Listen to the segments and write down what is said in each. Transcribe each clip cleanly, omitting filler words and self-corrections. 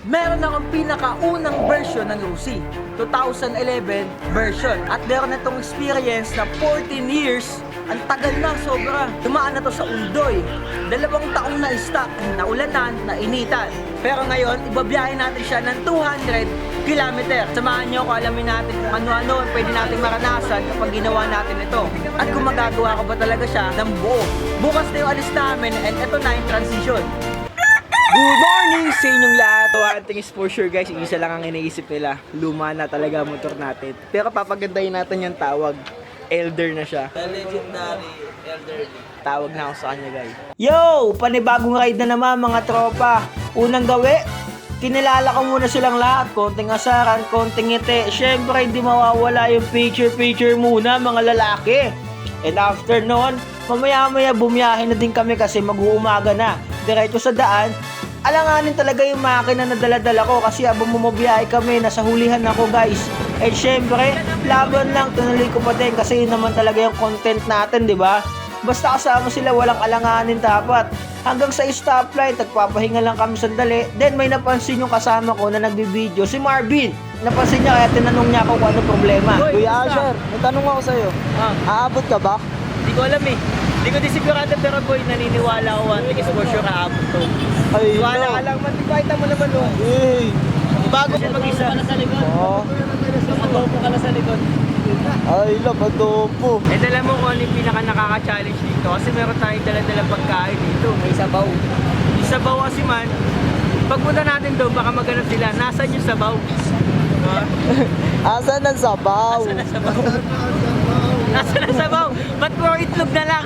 meron akong pinakaunang version ng Lucy, 2011 version. At meron na itong experience na 14 years, ang tagal na, sobra. Dumaan na to sa Undoy. 2 taong na stock, naulanan, nainitan. Pero ngayon, ibabiyahe natin siya ng 200 kilometer. Samahan nyo kung alamin natin kung ano-ano pwede natin maranasan kapag ginawa natin ito. At kung magagawa ko ba talaga siya ng buo. Bukas na yung alis namin and ito na yung transition. Good morning sa inyong lahat. So, ating exposure guys, isa lang ang iniisip nila. Luma na talaga ang motor natin. Pero papagandahin natin yung tawag. Elder na siya. The legendary elderly. Tawag na ako sa kanya guys. Yo! Panibagong ride na naman mga tropa. Unang gawi, kinilala ko muna silang lahat. Konting asaran, konting ngiti. Siyempre hindi mawawala yung picture muna mga lalaki. And after noon, mamaya-maya bumiyahe na din kami kasi mag-uumaga na. Diretso sa daan, alanganin talaga yung makina na dala-dala ko kasi habang bumabiyahe kami, nasa hulihan ako guys. And syempre, laban lang, tunuloy ko pa din kasi yun naman talaga yung content natin, di ba? Basta kasama sila, walang alanganin dapat. Hanggang sa stoplight, nagpapahinga lang kami sandali. Then may napansin yung kasama ko na nagbibideo, si Marvin. Napansin niya kaya tinanong niya ako kung ano problema. Kuya Asher, may tanong ako sa'yo. Aabot ka ba? Hindi ko alam eh. Hindi ko disigurado pero boy, naniniwala ako ating exposure kaabot to. Ay, Wala ka lang, matipahita mo naman no. Hey! Bago siya mag-isa. Oo. Matopo ka na sa likod. Ay, labadopo. Eh dala mo kung ano yung pinaka nakaka-challenge dito kasi meron tayong dala-dalang pagkain dito. May sabaw. Yung sabaw kasi man, pagpunta natin doon baka maghanap sila, nasan yung sabaw? Asan ang sabaw? Nasaan ang sabaw? Nasaan ang sabaw? Ba't puro itlog na lang?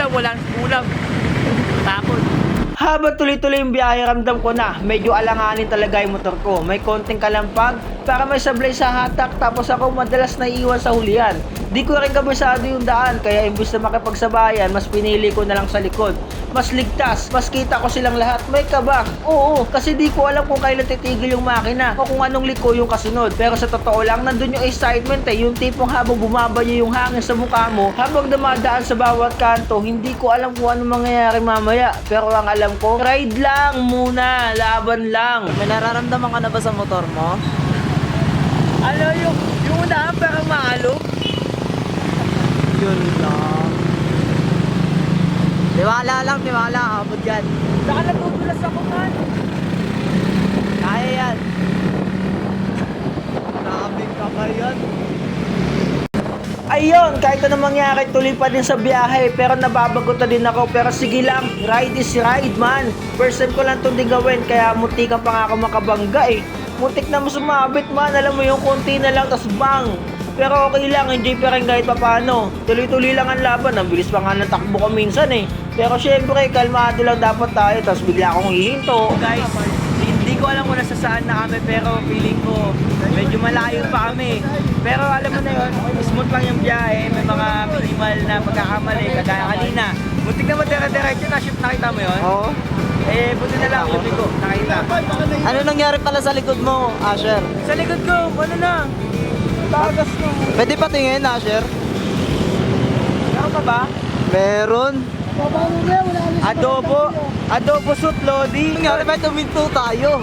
Walang ulam. Takot. Habang tuloy-tuloy yung biyahe, ramdam ko na medyo alanganin talaga yung motor ko. May konting kalampag para may sablay sa hatak tapos ako madalas naiiwan sa hulihan. Di ko rin kabisado yung daan kaya imbis na makipagsabayan, mas pinili ko na lang sa likod. Mas ligtas, mas kita ko silang lahat. May kaba. Oo, kasi di ko alam kung kailan titigil yung makina o kung anong liko yung kasunod. Pero sa totoo lang, nandun yung excitement eh. Yung tipong habang bumabanyo yung hangin sa mukha mo, habang dumadaan sa bawat kanto, hindi ko alam kung anong mangyayari mamaya. Pero ang alam ko, ride lang muna, laban lang. May nararamdaman ka na ba sa motor mo? Ano yung unahan parang maalog? Yun lang. Tiwala lang, tiwala. Abot yan. Saka natutulas ako man. Kaya yan. Grabe ka ba yan? Ayun, kahit anong mangyari, tuloy pa din sa biyahe. Pero nababagot na din ako. Pero sige lang, ride is ride man. First time ko lang itong digawin, kaya muntikan pa nga ako makabangga eh. Muntik na mo sumabit man, alam mo yung konti na lang, tas bang. Pero okay lang, enjoy pa rin kahit papano. Tuloy-tuloy lang ang laban, ang bilis pa nga ng takbo ko minsan eh. Pero syempre, kalmado lang dapat tayo, tas bigla akong hihinto. Guys, hindi ko alam kung nasa saan na kami, pero feeling ko medyo malayo pa kami. Pero alam mo na yun, smooth lang yung biyahe, may mga minimal na pagkakamali, kagaya kanina. Muntik na matira-diretso, na-shoot nakita mo yun? Oo. Eh, buti na lang, yung ko, nakita. Ano nangyari pala sa likod mo, Asher? Sa likod ko, ano na? Tagas ko. Pwede patingin, Asher? Meron ka ba? Meron. Adobo suit lodi. Nangyari ba tuminto tayo?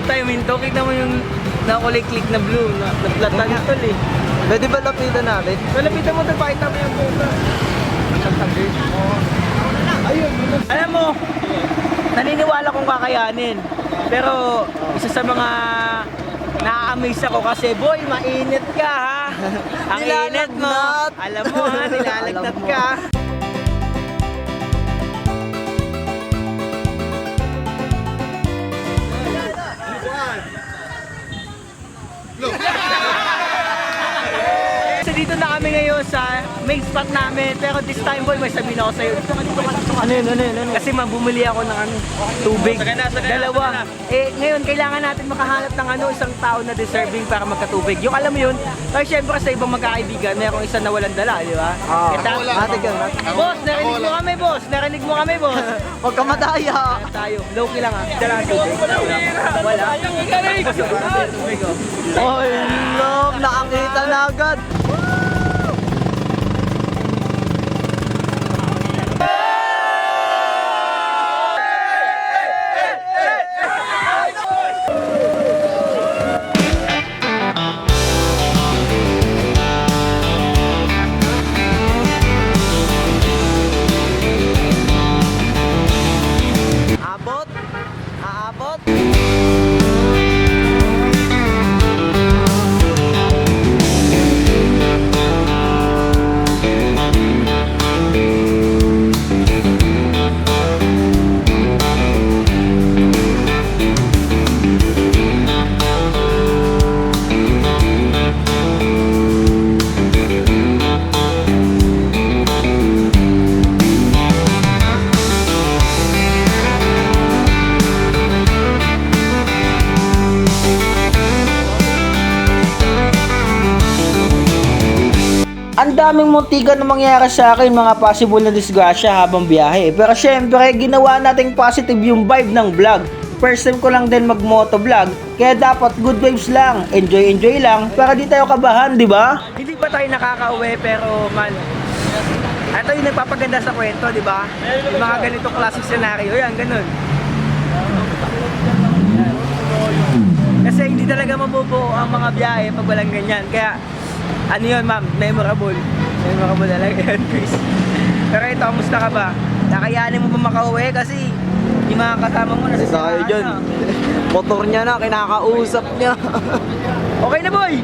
Tayo minto, kita mo yung nakulik-click na blue, naplatan tol eh. Pwede ba lapitan natin? Malapitan mo ito, pakita mo yung buka. Alam mo, naniniwala kong kakayanin. Pero isa sa mga na-amaze ako kasi, boy, mainit ka ha. Ang init mo. Alam mo ha, nilalagnat ka. So dito na kami ngayon sa main spot namin. Pero this time boy, may sabihin ako sa'yo. Ano yun? Kasi mabumili ako ng tubig. Dalawa. Eh ngayon kailangan natin makahanap ng isang tao na deserving para magkatubig. Yung alam mo yun, pero syempre sa ibang magkakaibigan, mayroong isa na walang dala, di ba? Ate ka. Boss, narinig mo kami, boss. Narinig mo kami, boss. Huwag ka madaya. Tayo, low-key lang ha. Dala ang tubig. Wala. Tubig oh. Oy, love, nakakita na agad. Aabot? Ang daming muntikan na mangyari sa akin, mga possible na disgrasya habang biyahe. Pero syempre, ginawa nating positive yung vibe ng vlog. First time ko lang din mag-motovlog, kaya dapat good vibes lang, enjoy lang, para di tayo kabahan, di ba? Hindi pa tayo nakakauwi, pero man, ito yung nagpapaganda sa kwento, di ba? Yung mga ganitong classic scenario, yan, ganun. Kasi hindi talaga mabubuo ang mga biyahe pag walang ganyan, kaya ano yun, ma'am? Memorable. Memorable talaga yun, Chris. Pero ito, kamusta ka ba? Nakayanin mo ba makauwi? Kasi yung mga kasama mo nasa Tayo dyan. Motor niya na, kinakausap niya. Okay na, boy!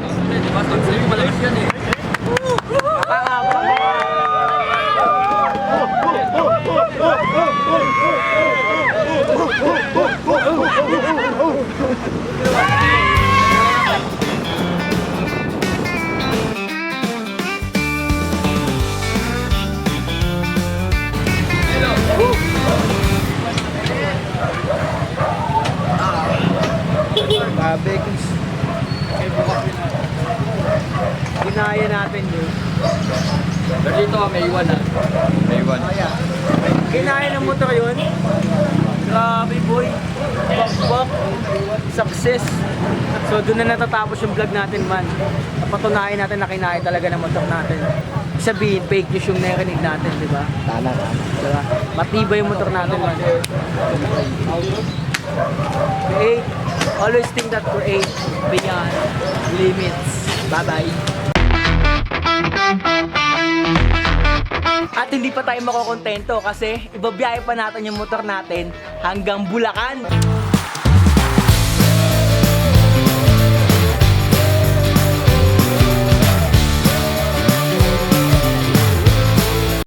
Grabe, Chris. Ginaya natin yun. Pero dito may iwan ah. May iwan. Ginaya ng motor yun. Grabe, boy. Bak. Success. So, doon na natatapos yung vlog natin, man. Napatunayan natin na kinaya talaga ng motor natin. Sabihin, fake news yung narinig natin, di ba? Tama. Diba? Matibay yung motor natin, man. Create. Always think that create beyond limits. Bye-bye. At hindi pa tayo makokontento kasi ibabiyahe pa natin yung motor natin hanggang Bulacan.